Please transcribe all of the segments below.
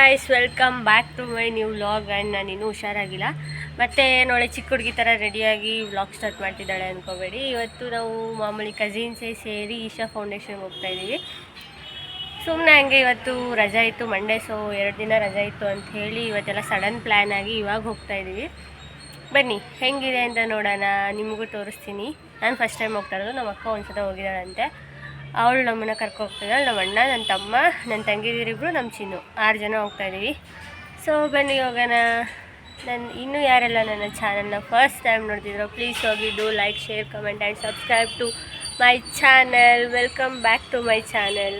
Guys, welcome back to my new vlog. And ನಾನು ಇನ್ನೂ ಹುಷಾರಾಗಿಲ್ಲ. ಮತ್ತು ನೋಡಿ, ಚಿಕ್ಕ ಹುಡುಗಿ ಥರ ರೆಡಿಯಾಗಿ ವ್ಲಾಗ್ ಸ್ಟಾರ್ಟ್ ಮಾಡ್ತಿದ್ದಾಳೆ ಅಂದ್ಕೋಬೇಡಿ. ಇವತ್ತು ನಾವು ಮಾಮೂಲಿ ಕಸಿನ್ಸೇ ಸೇರಿ ಈಶಾ ಫೌಂಡೇಶನ್ಗೆ ಹೋಗ್ತಾಯಿದ್ದೀವಿ. ಸುಮ್ಮನೆ ಹಂಗೆ ಇವತ್ತು ರಜೆ ಇತ್ತು, ಮಂಡೇ, ಸೊ 2 ದಿನ ರಜೆ ಇತ್ತು ಅಂತ ಹೇಳಿ ಇವತ್ತೆಲ್ಲ ಸಡನ್ ಪ್ಲ್ಯಾನ್ ಆಗಿ ಇವಾಗ ಹೋಗ್ತಾಯಿದ್ದೀವಿ. ಬನ್ನಿ ಹೆಂಗಿದೆ ಅಂತ ನೋಡೋಣ, ನಿಮಗೂ ತೋರಿಸ್ತೀನಿ. ನಾನು ಫಸ್ಟ್ ಟೈಮ್ ಹೋಗ್ತಾ ಇರೋದು. ನಮ್ಮ ಅಕ್ಕ ಒಂದು ಸಲ ಹೋಗಿದ್ದಾಳಂತೆ, ಅವಳು ನಮ್ಮನ್ನು ಕರ್ಕೊಗ್ತಿದ್ದಾಳೆ. ನಮ್ಮ ಅಣ್ಣ, ನನ್ನ ತಮ್ಮ, ನನ್ನ ತಂಗಿದಿರಿಬ್ಬರು, ನಮ್ಮ ಚಿನ್ನು, 6 ಜನ ಹೋಗ್ತಾಯಿದ್ದೀವಿ. ಸೊ ಬನ್ನಿ ಹೋಗೋಣ. ಇನ್ನೂ ಯಾರೆಲ್ಲ ನನ್ನ ಚಾನಲ್ನ ಫಸ್ಟ್ ಟೈಮ್ ನೋಡ್ತಿದ್ರು, ಪ್ಲೀಸ್ ಹೋಗಿ do like, share, comment and subscribe to my channel. Welcome back to my channel.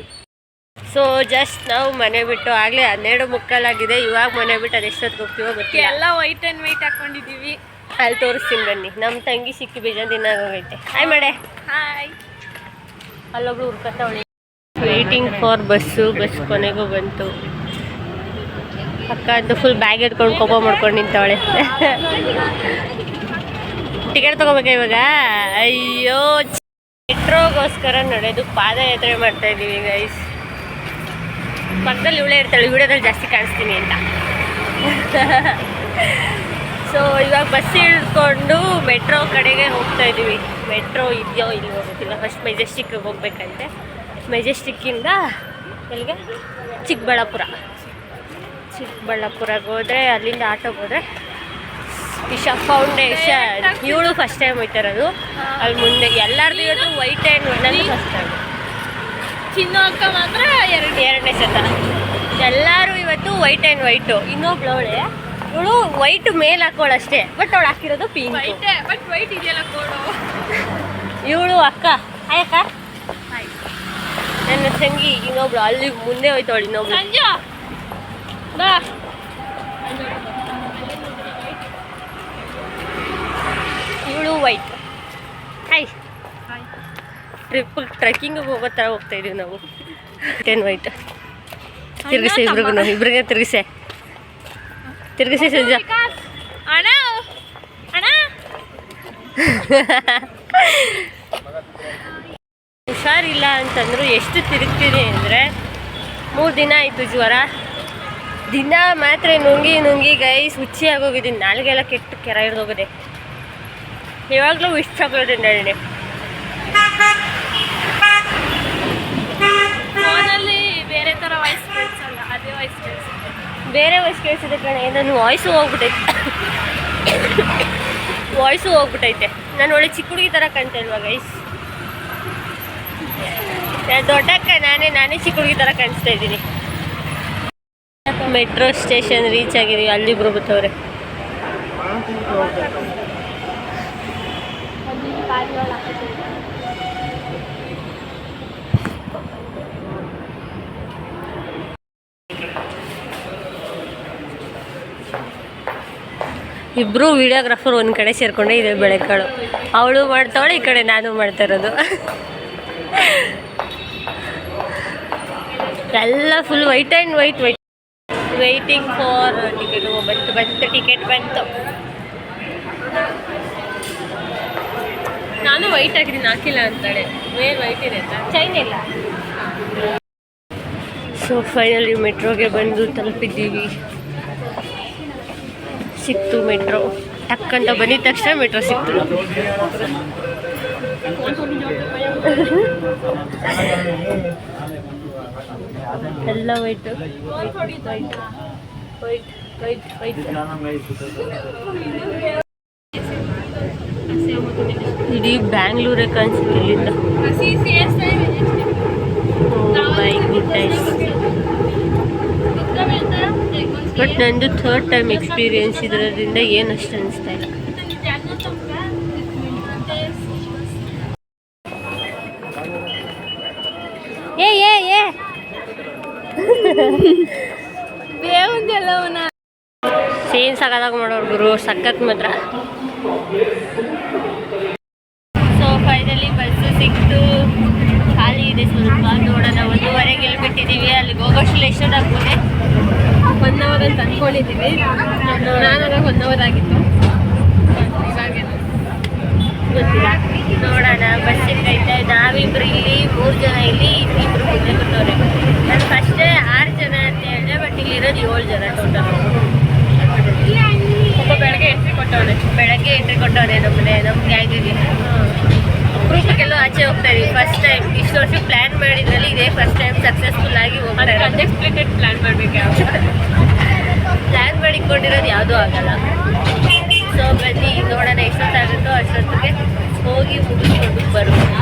So just ನಾವು ಮನೆ ಬಿಟ್ಟು ಆಗಲೇ 12:15 ಇವಾಗ ಮನೆ ಬಿಟ್ಟು ಅದೆಷ್ಟೊತ್ತಿಗೆ ಹೋಗ್ತೀವೋ ಗೊತ್ತಿಲ್ಲ. ಎಲ್ಲ ವೈಟ್ ಆ್ಯಂಡ್ ವೈಟ್ ಹಾಕ್ಕೊಂಡಿದ್ದೀವಿ. ಅಲ್ಲಿ ತೋರಿಸ್ತೀನಿ ಬನ್ನಿ. ನಮ್ಮ ತಂಗಿ ಸಿಕ್ಕಿ ಬೇಜಾರು ದಿನಾಗೋಗೈತೆ. ಹಾಯ್ ಮಾಡೆ. ಹಾಯ್. ಅಲ್ಲೊಬ್ಳು ಹುಡ್ಕತ್ತವಳಿ. ವೇಟಿಂಗ್ ಫಾರ್ ಬಸ್ ಕೊನೆಗೂ ಬಂತು. ಅಕ್ಕ ಅಂತೂ ಫುಲ್ ಬ್ಯಾಗ್ ಎತ್ಕೊಂಡು ಕೋಪ ಮಾಡ್ಕೊಂಡು ನಿಂತವಳೆ. ಟಿಕೆಟ್ ತೊಗೋಬೇಕಾ ಇವಾಗ? ಅಯ್ಯೋ, ಮೆಟ್ರೋಗೋಸ್ಕರ ನಡೆದು ಪಾದಯಾತ್ರೆ ಮಾಡ್ತಾಯಿದ್ದೀವಿ ಗೈಸ್. ಪಕ್ಕದಲ್ಲಿ ಇವಳೇ ಇರ್ತಾಳೆ, ವಿಡಿಯೋದಲ್ಲಿ ಜಾಸ್ತಿ ಕಾಣಿಸ್ತೀನಿ ಅಂತ. ಸೊ ಇವಾಗ ಬಸ್ ಇಳ್ಕೊಂಡು ಮೆಟ್ರೋ ಕಡೆಗೆ ಹೋಗ್ತಾಯಿದ್ದೀವಿ. ಮೆಟ್ರೋ ಇದೆಯೋ ಇಲ್ಲಿ ಹೋಗೋದಿಲ್ಲ. ಫಸ್ಟ್ ಮೆಜೆಸ್ಟಿಕ್ಗೆ ಹೋಗ್ಬೇಕಂತೆ. ಮೆಜೆಸ್ಟಿಕ್ಕಿಂದ ಎಲ್ಲಿಗೆ? ಚಿಕ್ಕಬಳ್ಳಾಪುರಕ್ಕೆ ಹೋದರೆ ಅಲ್ಲಿಂದ ಆಟೋಗೆ ಹೋದರೆ ಈಶಾ ಫೌಂಡೇಶನ್. ಇವಳು ಫಸ್ಟ್ ಟೈಮ್ ಹೋಗ್ತಾಯಿರೋದು. ಅಲ್ಲಿ ಮುಂದೆ ಎಲ್ಲರದ್ದು ಇವತ್ತು ವೈಟ್ ಆ್ಯಂಡ್ ಒಂದೊಂದು ಫಸ್ಟ್ ಟೈಮ್. ಚಿನ್ನು ಅಕ್ಕ ಮಾತ್ರ ಎರಡನೇ ಸತ. ಎಲ್ಲರೂ ಇವತ್ತು ವೈಟ್ ಆ್ಯಂಡ್ ವೈಟು. ಇನ್ನೊಬ್ಳು ಅವಳೆ, ಇವಳು ವೈಟ್ ಮೇಲೆ ಹಾಕೋಳಷ್ಟೇ, ಬಟ್ ಅವಳು ಹಾಕಿರೋದು ಪಿಂಕ್. ಬಟ್ ವೈಟ್ ಇದೆಯಲ್ಲ ಕೋಡು. ಇವಳು ಅಕ್ಕ. ಹಾಯ್ ಅಕ್ಕ. ನನ್ನ ತಂಗಿ ಇನ್ನೊಬ್ಳು ಅಲ್ಲಿ ಮುಂದೆ ಹೋಯ್ತವಳು. ಇನ್ನೊಬ್ಳು ಸಂಜು ಬಾ. ಇವಳು ವೈಟ್. ಹಾಯ್. ಟ್ರೆಕ್ಕಿಂಗಿಗೆ ಹೋಗೋ ಥರ ಹೋಗ್ತಾಯಿದ್ದೀವಿ ನಾವು. 10 ವೈಟ್. ತಿರುಗಿಸೆ ಇಬ್ರಿಗೆ ತಿರುಗಿಸೆ ಸಂಜೆ. ಅಣ್ಣ ಅಣ್ಣ ಹುಷಾರಿಲ್ಲ ಅಂತಂದ್ರು. ಎಷ್ಟು ತಿರುಗ್ತೀನಿ ಅಂದರೆ 3 ದಿನ ಆಯಿತು ಜ್ವರ. ದಿನ ಮಾತ್ರೆ ನುಂಗಿ ಗೈಸ್ ಹುಚ್ಚಿ ಆಗೋಗಿದ್ದೀನಿ. ನಾಲ್ಗೆಲ್ಲ ಕೆಟ್ಟು ಕೆರ ಹಿಡ್ದೋಗಿದೆ. ಇವಾಗಲೂ ಇಷ್ಟ ಆಗೋದು ನಡಿ. ಫೋನಲ್ಲಿ ಬೇರೆ ಥರ ವಾಯ್ಸ್ ಕೇಳಿಸಲ್ಲ, ಅದೇ ವಾಯ್ಸ್ ಕೇಳಿಸುತ್ತೆ. ಬೇರೆ ವಾಯ್ಸ್ ಕೇಳಿಸಿದೆ ಕಣೆ. ನನ್ನ ವಾಯ್ಸು ಹೋಗ್ಬಿಟ್ಟೈತೆ. ನಾನು ಒಳ್ಳೆ ಚಿಕ್ಕ ಹುಡುಗಿ ಥರ ಕಾಣ್ತಾ ಇಲ್ವಾ ಗೈಸ್? ದೊಡ್ಡಕ್ಕ ನಾನೇ ಚಿಕ್ಕ ಹುಡುಗಿ ಥರ ಕಾಣಿಸ್ತಾ ಇದ್ದೀನಿ. ಮೆಟ್ರೋ ಸ್ಟೇಷನ್ ರೀಚ್ ಆಗಿದ್ದೀವಿ. ಅಲ್ಲಿಬ್ರು ಬರ್ತವ್ರೆ. ಇಬ್ಬರು ವಿಡಿಯೋಗ್ರಾಫರ್ ಒಂದು ಕಡೆ ಸೇರಿಕೊಂಡೆ ಇದೆ ಬೆಳಕಾಳು. ಅವಳು ಮಾಡ್ತಾವಳೆ, ಈ ಕಡೆ ನಾನು ಮಾಡ್ತಾ ಇರೋದು. ಎಲ್ಲ full white and white. Waiting for ticket. ಬಂತು ಟಿಕೆಟ್ ಬಂತು. ನಾನು ವೈಟ್ ಹಾಕಿದ್ದೀನಿ, ಹಾಕಿಲ್ಲ ಅಂತಾಳೆ. ಮೇಲೆ ವೈಟ್ ಇದೆ ಅಂತ ಚೈನ್ ಇಲ್ಲ. ಸೊ ಫೈನಲಿ ಮೆಟ್ರೋಗೆ ಬಂದು ತಲುಪಿದ್ದೀವಿ. ಸಿಕ್ತು ಮೆಟ್ರೋ. ಟಕ್ಕಂತ ಬಂದಿದ ತಕ್ಷಣ ಮೆಟ್ರೋ ಸಿಕ್ತು. ಎಲ್ಲ ವೈಟ್. ಇಡೀ ಬ್ಯಾಂಗ್ಳೂರೇ ಕಾಣಿಸುತ್ತೆ ಇಲ್ಲಿಂದ. ಬಟ್ ನಂದು 3rd ಟೈಮ್ ಎಕ್ಸ್ಪೀರಿಯನ್ಸ್ ಇರೋದ್ರಿಂದ ಏನಷ್ಟು ಅನಿಸ್ತಾ ಇಲ್ಲ. ಏ ಬೇವುಂದೆಲ್ಲವನ್ನ ಸೇನ್ ಸಕ್ಕದಾಗ ಮಾಡೋರು ಗುರು, ಸಖತ್ ಮಾತ್ರ. ಸೊ ಫೈನಲಿ ಬಸ್ಸು ಸಿಕ್ತು. ಖಾಲಿ ಇದೆ ಸ್ವಲ್ಪ, ನೋಡೋಣ. 1:15ಗೆ ಇಲ್ಲಿ ಬಿಟ್ಟಿದ್ದೀವಿ. ಅಲ್ಲಿಗೆ ಹೋಗೋಷ್ಟು ಎಷ್ಟೊತ್ತಾಗ್ಬೋದು? 1 ಅವರ್ ಅಂತ ಅಂದ್ಕೊಂಡಿದ್ದೀವಿ. ನಾನಾಗ 1 ಅವರ್ ಆಗಿತ್ತು. ಗೊತ್ತಿಲ್ಲ, ನೋಡೋಣ. ಬಸ್ ಸಿಕ್ಕೈತೆ. ನಾವಿಬ್ರು ಇಲ್ಲಿ 3 ಜನ, ಇಲ್ಲಿ ಇಬ್ಬರು ಮುಂದೆ ಬರ್ತವ್ರೆ. ನಾನು ಫಸ್ಟೇ 6 ಜನ ಅಂತ ಹೇಳಿದೆ, ಬಟ್ ಇಲ್ಲಿರೋದು 7 ಕೊಟ್ಟವನೆ ನಮ್ಮ ಗ್ಯಾಂಗಿಗೆ. ಗ್ರೂಪ್ಗೆಲ್ಲ ಆಚೆ ಹೋಗ್ತಾ ಇದೀವಿ ಫಸ್ಟ್ ಟೈಮ್. ಇಷ್ಟು ವರ್ಷ ಪ್ಲ್ಯಾನ್ ಮಾಡಿದ್ರಲ್ಲಿ ಇದೇ ಫಸ್ಟ್ ಟೈಮ್ ಸಕ್ಸಸ್ಫುಲ್ ಆಗಿ ಹೋಗ್ತಾರೆ. ಅನ್ಎಕ್ಸ್ಪೆಕ್ಟೆಡ್ ಪ್ಲ್ಯಾನ್ ಮಾಡಬೇಕು. ಪ್ಲ್ಯಾನ್ ಮಾಡಿಕೊಂಡಿರೋದು ಯಾವುದೂ ಆಗಲ್ಲ. ಸೊ ಬನ್ನಿ ನೋಡೋಣ ಎಷ್ಟೊತ್ತಾಗುತ್ತೋ ಅಷ್ಟೊತ್ತಿಗೆ ಹೋಗಿ ಮುಗಿಸ್ಕೊಂಡು ಬರ್ಬೋದು.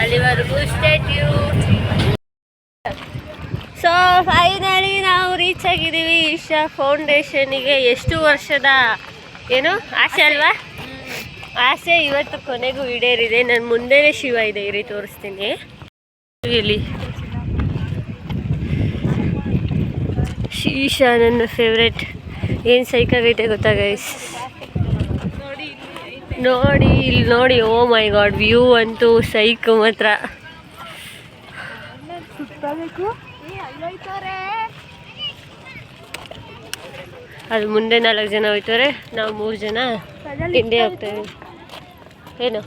ಅಲ್ಲಿವರೆಗೂ ಸ್ಟೇ ಟ್ಯೂನ್. ಸೊ ಫೈನಲಿ ನಾವು ರೀಚ್ ಆಗಿದ್ದೀವಿ ಈಶಾ ಫೌಂಡೇಶನಿಗೆ. ಎಷ್ಟು ವರ್ಷದ ಏನು ಆಸೆ ಅಲ್ವಾ? ಆಸೆ ಇವತ್ತು ಕೊನೆಗೂ ಈಡೇರಿದೆ. ನನ್ನ ಮುಂದೆನೇ ಶಿವ ಇದೆ, ಇರಿ ತೋರಿಸ್ತೀನಿ. ಇಲ್ಲಿ ಈಶಾ ನನ್ನ ಫೇವ್ರೆಟ್. ಏನು ಸೈಕಾಗೈತೆ ಗೊತ್ತಾ ಗೈಸ್? ನೋಡಿ ಇಲ್ಲಿ ನೋಡಿ, ಓ ಮೈ ಗಾಡ್, ವ್ಯೂ ಅಂತೂ ಸೈಕ್ ಮಾತ್ರ. ಅದು ಮುಂದೆ 4 ಜನ ಹೋಯ್ತಾರೆ, ನಾವು 3 ಜನ ಹಿಂದೆ ಹೋಗ್ತೇವೆ. ಏನು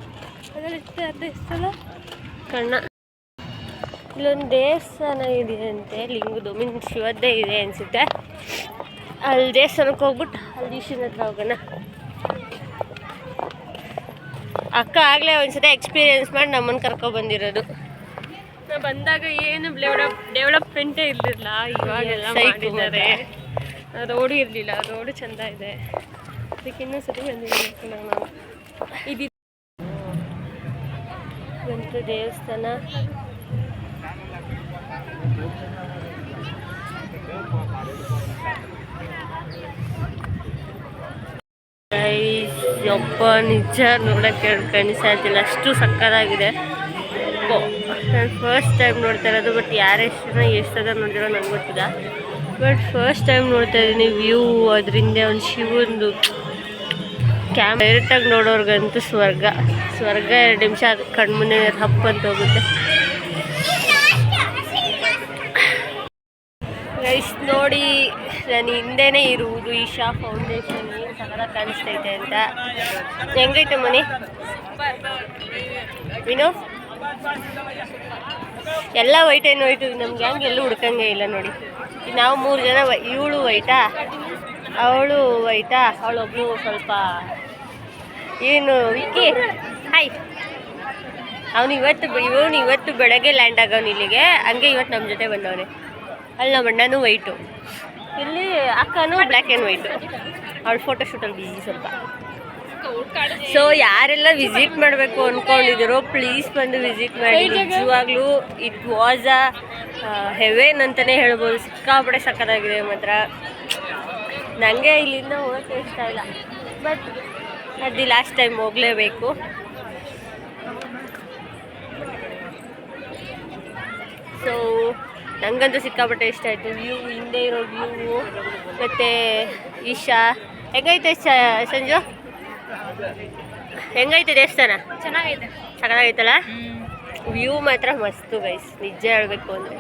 ಕಣ್ಣ ಇಲ್ಲೊಂದು ದೇವಸ್ಥಾನ ಇದೆಯಂತೆ, ಲಿಂಗದು ಮೀನ್ಸ್ ಶಿವದ್ದೇ ಇದೆ ಅನಿಸುತ್ತೆ. ಅಲ್ಲಿ ದೇವಸ್ಥಾನಕ್ಕೆ ಹೋಗ್ಬಿಟ್ಟು ಅಲ್ಲಿ ಈಶನ ಹತ್ರ ಹೋಗೋಣ. ಅಕ್ಕ ಆಗಲೇ ಒಂದ್ಸತಿ ಎಕ್ಸ್ಪೀರಿಯೆನ್ಸ್ ಮಾಡಿ ನಮ್ಮನ್ನು ಕರ್ಕೊಬಂದಿರೋದು. ನಾವು ಬಂದಾಗ ಏನು ಡೆವಲಪ್ಮೆಂಟೇ ಇರಲಿಲ್ಲ, ಇವಾಗೆಲ್ಲ ಮಾಡಿದ್ದಾರೆ. ರೋಡು ಇರಲಿಲ್ಲ, ರೋಡು ಚೆಂದ ಇದೆ. ಅದಕ್ಕೆ ಇನ್ನೂ ಸರಿ ಬಂದಿದ್ದೀನಿ ನಾನು. ಬಂತು ದೇವಸ್ಥಾನ. ಯಪ್ಪ ನಿಜ ನೋಡೋಕ್ಕೆ ಕಾಣಿಸ್ತಿಲ್ಲ, ಅಷ್ಟು ಸಕ್ಕತ್ತಾಗಿದೆ. ನಾನು ಫಸ್ಟ್ ಟೈಮ್ ನೋಡ್ತಾ ಇರೋದು. ಬಟ್ ಯಾರೆಷ್ಟು ಜನ ಎಷ್ಟು ಸದ ನೋಡಿರೋ ನನಗೆ ಗೊತ್ತಿಲ್ಲ. ಬಟ್ ಫಸ್ಟ್ ಟೈಮ್ ನೋಡ್ತಾ ಇದ್ದೀನಿ ವ್ಯೂ. ಅದರಿಂದ ಒಂದು ಶಿವಂದು ಡೈರೆಕ್ಟಾಗಿ ನೋಡೋರ್ಗಂತೂ ಸ್ವರ್ಗ 2 ನಿಮಿಷ ಕಣ್ಮುಂದೆ ಹಪ್ ಅಂತ ಹೋಗುತ್ತೆ. ಗೈಸ್ ನೋಡಿ, ನಾನು ಹಿಂದೆನೇ ಇರುವುದು ಈಶಾ ಫೌಂಡೇಶನ್. ಏನು ಸಕಲ ಕಾಣಿಸ್ತೈತೆ ಅಂತ. ಹೆಂಗೈತೆ ಮನೆ ವಿನೋ? ಎಲ್ಲ ವೈಟ್ ಏನು ಹೋಯ್ತು, ನಮ್ಮ ಗ್ಯಾಂಗ್ ಎಲ್ಲೂ ಹುಡ್ಕಂಗೆ ಇಲ್ಲ ನೋಡಿ. ನಾವು 3 ಜನ, ಇವಳು ವೈಟಾ, ಅವಳು ವೈಟಾ, ಅವಳೊಬ್ಳು ಸ್ವಲ್ಪ ಏನು ವಿಕ್ಕಿ ಹಾಯ್. ಇವನು ಇವತ್ತು ಬೆಳಗ್ಗೆ ಲ್ಯಾಂಡ್ ಆಗೋನು ಇಲ್ಲಿಗೆ, ಹಂಗೆ ಇವತ್ತು ನಮ್ಮ ಜೊತೆ ಬಂದವನೇ. ಅಲ್ಲಿ ನಮ್ಮ ಅಣ್ಣನೂ ವೈಟು, ಇಲ್ಲಿ ಅಕ್ಕನೂ ಬ್ಲ್ಯಾಕ್ ಆ್ಯಂಡ್ ವೈಟು. ಅವಳು ಫೋಟೋಶೂಟಲ್ಲಿ ಬಿಸಿ ಸ್ವಲ್ಪ. ಸೊ ಯಾರೆಲ್ಲ ವಿಸಿಟ್ ಮಾಡಬೇಕು ಅಂದ್ಕೊಂಡಿದ್ದೀರೋ ಪ್ಲೀಸ್ ಬಂದು ವಿಸಿಟ್ ಮಾಡಿ. ನಿಜವಾಗ್ಲೂ ಇಟ್ ವಾಸ್ ಹೆವೆನ್ ಅಂತಲೇ ಹೇಳ್ಬೋದು. ಸಿಕ್ಕಾಪಟ್ಟೆ ಸಕ್ಕತ್ತಾಗಿದೆ ಮಾತ್ರ. ನನಗೆ ಇಲ್ಲಿಂದ ಹೋಗೋಕ್ಕೆ ಇಷ್ಟ ಇಲ್ಲ, ಬಟ್ ಅದು ಲಾಸ್ಟ್ ಟೈಮ್ ಹೋಗಲೇಬೇಕು. ಸೊ ನನಗಂತೂ ಸಿಕ್ಕಾಪಟ್ಟೆ ಇಷ್ಟ ಆಯಿತು. ವ್ಯೂ, ಹಿಂದೆ ಇರೋ ವ್ಯೂ ಮತ್ತು ಈಶಾ. ಹೆಂಗೈತೆ ಸಂಜು? ಹೆಂಗೈತೆ ದೇವಸ್ಥಾನ? ಚೆನ್ನಾಗಿದೆ, ಸಕ್ಕತ್ತಾಗೈತಲ್ಲ. ವ್ಯೂ ಮಾತ್ರ ಮಸ್ತು ಗೈಸ್, ನಿಜ ಹೇಳಬೇಕು ಅಂದರೆ.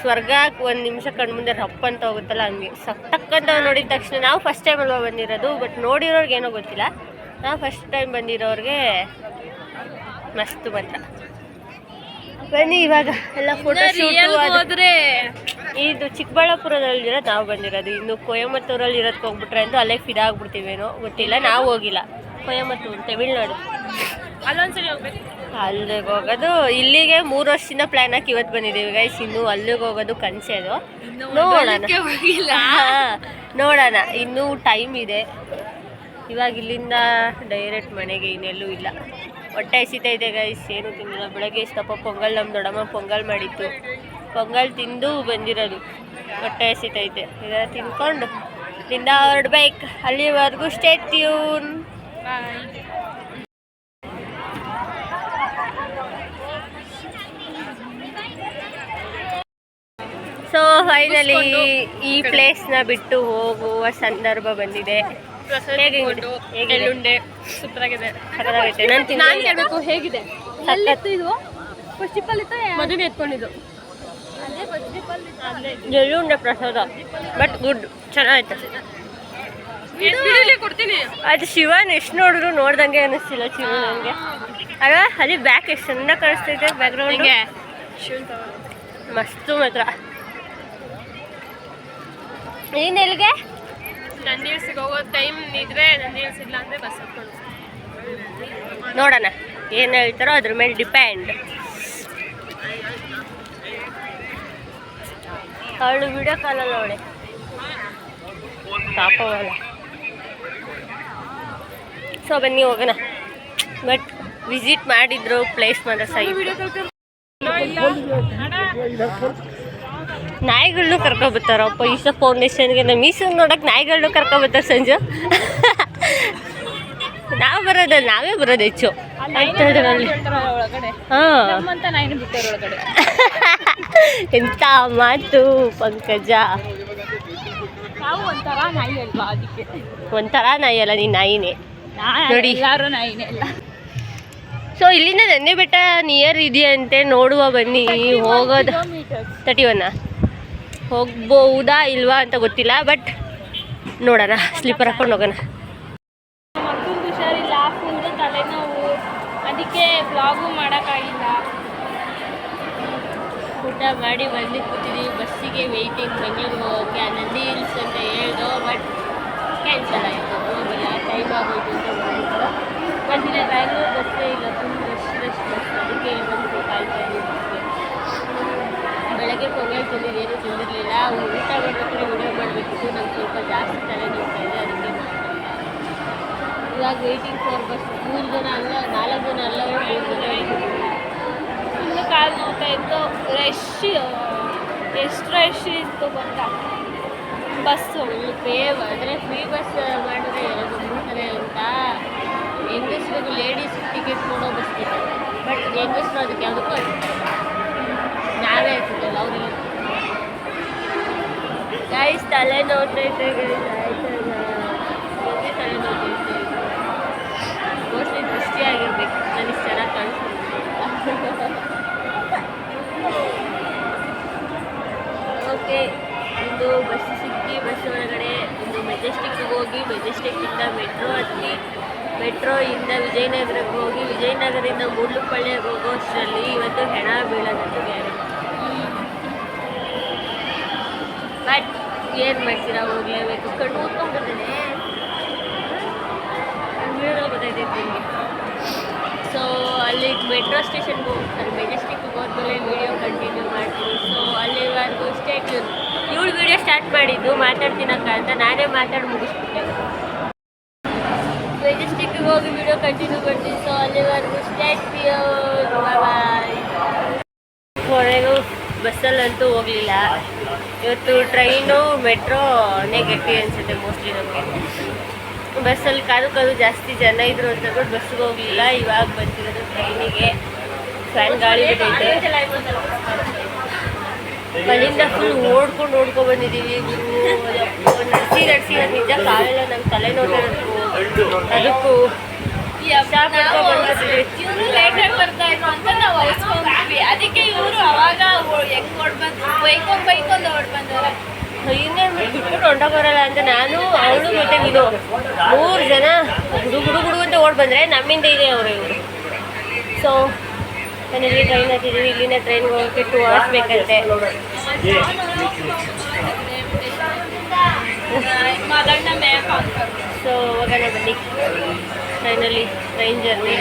ಸ್ವರ್ಗ 1 ನಿಮಿಷ ಕಣ್ಮುಂದೆ ರಪ್ಪ ಅಂತ ಹೋಗುತ್ತಲ್ಲ, ಹಂಗೆ ಸಕ್ಕತ್ತಂತ ನೋಡಿದ ತಕ್ಷಣ. ನಾವು ಫಸ್ಟ್ ಟೈಮ್ ಅಲ್ವಾ ಬಂದಿರೋದು, ಬಟ್ ನೋಡಿರೋರ್ಗೆ ಏನೋ ಗೊತ್ತಿಲ್ಲ. ನಾವು ಫಸ್ಟ್ ಟೈಮ್ ಬಂದಿರೋರಿಗೆ ಮಸ್ತು ಮಾತ್ರ. ಬನ್ನಿ ಇವಾಗ ಎಲ್ಲ ಫೋಟೋ ಶೂಟ್ ಹೋದ್ರೆ. ಇದು ಚಿಕ್ಕಬಳ್ಳಾಪುರದಲ್ಲಿ ಇರೋದು ನಾವು ಬಂದಿರೋದು. ಇನ್ನು ಕೊಯಮತ್ತೂರಲ್ಲಿ ಇರೋದಕ್ಕೆ ಹೋಗ್ಬಿಟ್ರೆ ಅಂತೂ ಅಲ್ಲೇ ಫಿದಾ ಆಗ್ಬಿಡ್ತೀವೇನೋ ಗೊತ್ತಿಲ್ಲ. ನಾವು ಹೋಗಿಲ್ಲ ಕೊಯಮತ್ತೂರು, ತಮಿಳ್ನಾಡು. ಅಲ್ಲೊಂದ್ಸರಿ ಹೋಗ್ಬೇಕು. ಅಲ್ಲಿಗೆ ಹೋಗೋದು. ಇಲ್ಲಿಗೆ 3 ವರ್ಷದಿಂದ ಪ್ಲ್ಯಾನ್ ಹಾಕಿ ಇವತ್ತು ಬಂದಿದ್ದೀವಿ ಗೈಸ್. ಇನ್ನು ಅಲ್ಲಿಗೆ ಹೋಗೋದು ಕನಸೇ ಅದು. ನೋಡೋಣ, ಇನ್ನೂ ಟೈಮ್ ಇದೆ. ಇವಾಗ ಇಲ್ಲಿಂದ ಡೈರೆಕ್ಟ್ ಮನೆಗೆ, ಇನ್ನೆಲ್ಲೂ ಇಲ್ಲ. ಹೊಟ್ಟೆ ಹಸಿತೈತೆ ಗೈಸ್, ಏನು ತಿನ್ನಲ್ಲ. ಬೆಳಗ್ಗೆ ಇಷ್ಟಪ್ಪ ಪೊಂಗಲ್, ನಮ್ಮ ದೊಡ್ಡಮ್ಮ ಪೊಂಗಲ್ ಮಾಡಿತ್ತು. ಪೊಂಗಲ್ ತಿಂದು ಬಂದಿರೋದು. ಹೊಟ್ಟೆ ಹಸಿತೈತೆ. ಇದೆಲ್ಲ ತಿನ್ಕೊಂಡು ಇಲ್ಲಿಂದ ಹೊರಡ್ಬೇಕು. ಅಲ್ಲಿವರೆಗೂ ಸ್ಟೇ ಟ್ಯೂನ್. ಸೊ ಫೈನಲಿ ಈ ಪ್ಲೇಸ್ನ ಬಿಟ್ಟು ಹೋಗುವ ಸಂದರ್ಭ ಬಂದಿದೆ. ಎಳ್ಳುಂಡೆ ಸೂಪರ್ ಆಗಿದೆ, ಸಕ್ಕತ್ತಾಗೈತೆ. ನಾನು ಹೇಳ್ಬೇಕು ಹೇಗಿದೆ. ಇದು ಫಸ್ಟ್ ಇತ್ತು, ಮದುವೆ ಎತ್ಕೊಂಡಿದ್ದು. ಎಳ್ಳುಂಡೆ ಪ್ರಸಾದ, ಬಟ್ ಗುಡ್, ಚೆನ್ನಾಗೈತೆ. ಕೊಡ್ತೀನಿ. ಅದು ಶಿವನ್ ಎಷ್ಟು ನೋಡಿದ್ರು ನೋಡ್ದಂಗೆ ಅನ್ನಿಸ್ತಿಲ್ಲ ಶಿವ ನನಗೆ. ಅಲ್ವಾ? ಅಲ್ಲಿ ಬ್ಯಾಕ್ ಎಷ್ಟು ಚೆನ್ನಾಗಿ ಕಾಣಿಸ್ತೈತೆ ಬ್ಯಾಕ್ಗ್ರೌಂಡ್. ಮಸ್ತು ಮಾತ್ರ. ನೀನು ಎಲ್ಲಿಗೆ? ನಂದಿ ಹಿಲ್ಸಿಗೆ ಹೋಗೋ ಟೈಮ್ ಇದ್ರೆ ನಂದಿ ಹಿಲ್ಸ್ ಇಲ್ಲ ಅಂದರೆ ಬಸ್ ಹತ್ಕೊಂಡು ನೋಡೋಣ ಏನು ಹೇಳ್ತಾರೋ ಅದ್ರ ಮೇಲೆ ಡಿಪೆಂಡ್. ಅವಳು ವಿಡಿಯೋ ಕಾಲಲ್ಲಿ ಅವಳೆ ಪಾಪವಲ್ಲ. ಸೊ ಬನ್ನಿ ಹೋಗೋಣ. ಬಟ್ ವಿಸಿಟ್ ಮಾಡಿದ್ರು ಪ್ಲೇಸ್ ಮಾತ್ರ ಸೈ. ನಾಯಿಗಳನ್ನೂ ಕರ್ಕೊಬರ್ತಾರಪ್ಪ ಈಶ ಫೌಂಡೇಶನ್ಗೆ. ನಮ್ಮ ಈಶನ್ ನೋಡಕ್ಕೆ ನಾಯಿಗಳನ್ನೂ ಕರ್ಕೊಬರ್ತಾರೆ ಸಂಜು. ನಾವು ಬರೋದು ನಾವೇ ಬರೋದು ಹೆಚ್ಚು ಅಂತದ್ರಲ್ಲಿ. ಹಾಂ ಎಂಥ ಮಾತು ಪಂಕಜ. ಒಂಥರ ನಾಯಿ ಅಲ್ಲ, ನೀನು ನಾಯಿನೇ ನೋಡಿ. ಯಾರು ನಾಯಿನೇ ಅಲ್ಲ. ಸೊ ಇಲ್ಲಿಂದ ನಂದಿ ಬೆಟ್ಟ ನಿಯರ್ ಇದೆಯಂತೆ, ನೋಡುವ ಬನ್ನಿ. ಹೋಗೋದು 31 ಹೋಗ್ಬೋದಾ ಇಲ್ವಾ ಅಂತ ಗೊತ್ತಿಲ್ಲ, ಬಟ್ ನೋಡೋಣ. ಸ್ಲೀಪರ್ ಹಾಕೊಂಡು ಹೋಗೋಣ. ಮಕ್ಕಳು ಹುಷಾರಿಲ್ಲ, ಫುಲ್ ತಲೆನೋವು, ಅದಕ್ಕೆ ಬ್ಲಾಗು ಮಾಡೋಕ್ಕಾಗಿಲ್ಲ. ಊಟ ಮಾಡಿ ಬಂದು ಕೂತಿದ್ದೀವಿ. ಬಸ್ಸಿಗೆ ವೆಯ್ಟಿಂಗ್ ಬೆಂಗಳೂರಿಗೆ ಹೋಗೋಕ್ಕೆ. ನಂದಿ ಹಿಲ್ಸ್ ಅಂತ ಹೇಳ್ದೋ, ಬಟ್ ಕ್ಯಾನ್ಸಲ್ ಆಯಿತು. ಹೋಗಿಲ್ಲ, ಟೈಮ್ ಆಗೋಯ್ತು ಅಂತ ಮಾಡಿದ್ರು. ಬಂದಿಲ್ಲ, ಬ್ಯಾಂಗ್ಳೂರು ಬಸ್ಸೇ ಇಲ್ಲ, ಫುಲ್ ರಶ್ ಬಸ್. ಅದಕ್ಕೆ ಇಲ್ಲಿ ಬಂದು ಕಾಯ್ತಾ ಇದ್ದೀವಿ ಬಸ್ಗೆ. ಬೆಳಗ್ಗೆ ಪೊಂಗಲ್ ತಿಂದಿದ್ದೇನು ತಿಂದಿರಲಿಲ್ಲ. ಊಟ ಮಾಡಬೇಕಾದ್ರೆ ವಿಡಿಯೋ ಮಾಡಬೇಕಿತ್ತು. ನಂಗೆ ಸ್ವಲ್ಪ ಜಾಸ್ತಿ ತಲೆ ನೋಡ್ತಾ ಇದೆ, ಅದಕ್ಕೆ ಮಾಡಿಲ್ಲ. ಇವಾಗ ವೆಯ್ಟಿಂಗ್ ಫಾರ್ ಬಸ್. 3 ಜನ ಅಲ್ಲ, 4 ಜನ ಅಲ್ಲ, 3 ಜನ. ಫುಲ್ ಕಾಲು ನೋಡ್ತಾ ಇತ್ತು. ರಶ್ ಎಷ್ಟು ರಶ್ ಇತ್ತು ಗೊತ್ತಾ ಬಸ್ಸು. ಪೇ ಅಂದರೆ ಫ್ರೀ ಬಸ್ ಮಾಡಿದ್ರೆ ಬಂದ್ಬಿಡ್ತಾರೆ ಅಂತ. ಹೆಂಗಸ್ರಿಗೆ ಲೇಡೀಸ್ ಟಿಕೆಟ್ ಕೊಡೋ ಬಸ್ ಇದೆ, ಬಟ್ ಹೆಂಗಸ್ರು ಅದಕ್ಕೆ ಯಾವುದಕ್ಕೂ ನಾವೇ ಆಗ್ತಿದ್ದಲ್ಲ ಅವರೆಲ್ಲ. ಗೈಸ್ ತಲೆ ನೋಡ್ತೈತೆ, ತಲೆ ನೋಡ್ತೈತೆ. ಮೋಸ್ಟ್ಲಿ ದೃಷ್ಟಿ ಆಗಿರ್ಬೇಕು, ನನಗೆ ಚೆನ್ನಾಗಿ ಕಾಣಿಸ್ತಿಲ್ಲ. ಓಕೆ, ಒಂದು ಬಸ್ ಸಿಕ್ಕಿ ಬಸ್ ಒಳಗಡೆ ಒಂದು ಮೆಜೆಸ್ಟಿಕ್ಗೆ ಹೋಗಿ, ಮೆಜೆಸ್ಟಿಕ್ಕಿಂದ ಮೆಟ್ರೋ ಹತ್ತಿ, ಮೆಟ್ರೋಯಿಂದ ವಿಜಯನಗರಕ್ಕೆ ಹೋಗಿ, ವಿಜಯನಗರದಿಂದ ಮೂಡ್ಲುಪಳ್ಳಿಗೆ ಹೋಗೋ ಅಷ್ಟರಲ್ಲಿ ಇವತ್ತು ಹೆಣ ಬೀಳೋದಂತೂ ಗ್ಯಾರಂಟಿ. ಬಟ್ ಏನು ಮಾಡ್ತೀರಾ, ಹೋಗಲೇಬೇಕು. ಕಣ್ಣು ಓದ್ಕೊಂಡ್ಬಿಡ್ತೇನೆ, ವಿಡಿಯೋ ಗೊತ್ತೈತೆ ನಿಮಗೆ. ಸೊ ಅಲ್ಲಿ ಮೆಟ್ರೋ ಸ್ಟೇಷನ್ಗೆ ಹೋಗ್ತಾರೆ. ಮೆಜೆಸ್ಟಿಕ್ಗೆ ಹೋದ್ಮೇಲೆ ವೀಡಿಯೋ ಕಂಟಿನ್ಯೂ ಮಾಡ್ತೀನಿ. ಸೊ ಅಲ್ಲಿವರೆಗೂ ಸ್ಟೇ ಟ್ಯೂನ್. ಇವಳು ವೀಡಿಯೋ ಸ್ಟಾರ್ಟ್ ಮಾಡಿದ್ದು ಮಾತಾಡ್ತೀನಕ್ಕ ಅಂತ, ನಾನೇ ಮಾತಾಡಿ ಮುಗಿಸ್ಬಿಟ್ಟೆ. ಮೆಜೆಸ್ಟಿಕ್ಗೆ ಹೋಗಿ ವೀಡಿಯೋ ಕಂಟಿನ್ಯೂ ಮಾಡ್ತೀನಿ. ಸೊ ಅಲ್ಲಿವರೆಗೂ ಸ್ಟೇ ಟ್ಯೂನ್. ಬಾಯ್. ಹೊರಗೂ ಬಸ್ಸಲ್ಲಂತೂ ಹೋಗಲಿಲ್ಲ ಇವತ್ತು. ಟ್ರೈನು ಮೆಟ್ರೋನೇ ಗಟ್ಟಿ ಅನಿಸುತ್ತೆ ಮೋಸ್ಟ್ಲಿ ನಮಗೆ. ಬಸ್ಸಲ್ಲಿ ಕಾದು ಜಾಸ್ತಿ ಜನ ಇದ್ರು ಅಂತ ಬಿಟ್ಟು ಬಸ್ಸಿಗೆ ಹೋಗಲಿಲ್ಲ. ಇವಾಗ ಬಂದಿರೋದು ಟ್ರೈನಿಗೆ. ಫ್ಯಾನ್ ಗಾಳಿ ಬಿಟ್ಟೈತೆ. ಅಲ್ಲಿಂದ ಫುಲ್ ಓಡ್ಕೊಂಡು ಬಂದಿದ್ದೀವಿ. ನಡೆಸಿ ನಿಜ ಕಾಲೆಲ್ಲ ನಂಗೆ ತಲೆ ನೋಡಿರೋದು. ಅದಕ್ಕೂ ಇವರು ಲೇಟಾಗಿ ಬರ್ತಾ ಇದ್ರು ಅಂತ ನಾವು ವಹಿಸ್ಕೊಂಡ್ವಿ. ಅದಕ್ಕೆ ಇವರು ಅವಾಗ ಹೆಂಗ್ ಓಡ್ಬಂದು ಬೈಕೊಂಡು ಓಡ್ಬಂದವ್ರೆ. ಇನ್ನೇನು ಬಿಟ್ಬಿಟ್ಟು ಹೊಂಟೋಗೋರಲ್ಲ ಅಂತ ನಾನು, ಅವಳು ಮತ್ತೆ ವಿನೋ 3 ಜನ ಗುಡು ಅಂತ ಓಡ್ ಬಂದರೆ ನಮ್ಮಿಂದ ಇದೆ ಅವರು ಇವರು. ಸೊ ನಾನಿಲ್ಲಿ ಟ್ರೈನ್ ಹತ್ತಿದ್ದೀವಿ. ಇಲ್ಲಿಂದ ಟ್ರೈನ್ಗೆ ಹೋಗೋಕ್ಕೆ 2 hours ಬೇಕಂತೆ. ಸೊ ಹೋಗೋಣ ಬನ್ನಿ ಟ್ರೈನಲ್ಲಿ. ಟ್ರೈನ್ ಜರ್ನಿ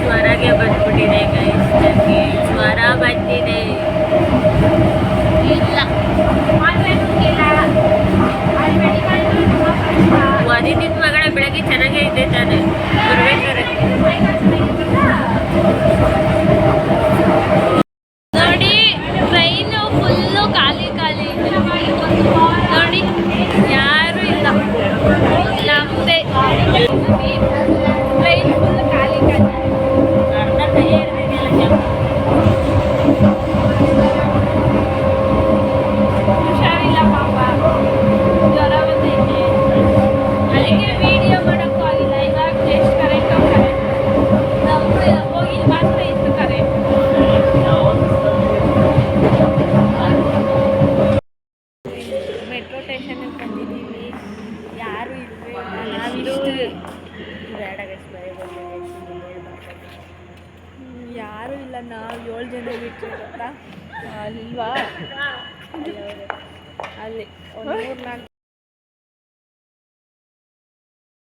ಜ್ವರಗೆ ಬಂದ್ಬಿಟ್ಟಿದೆ ಗೈಸ್. ನನಗೆ ಜ್ವರ ಬಂದಿದೆ. ಇಲ್ಲ ಅದಿದ್ದ ಮಗಳ ಬೇಡ ಗೈಸ್ ಮನೆಗೆ ಬಂದು ಹೇಳ್ಬಾರ್ದು. ಯಾರೂ ಇಲ್ಲ, ನಾವು 7 ಜನ ಬಿಟ್ಟು ಗೊತ್ತಾ? ಅಲ್ವಾ ಅಲ್ಲಿ ಒಂದು 3-4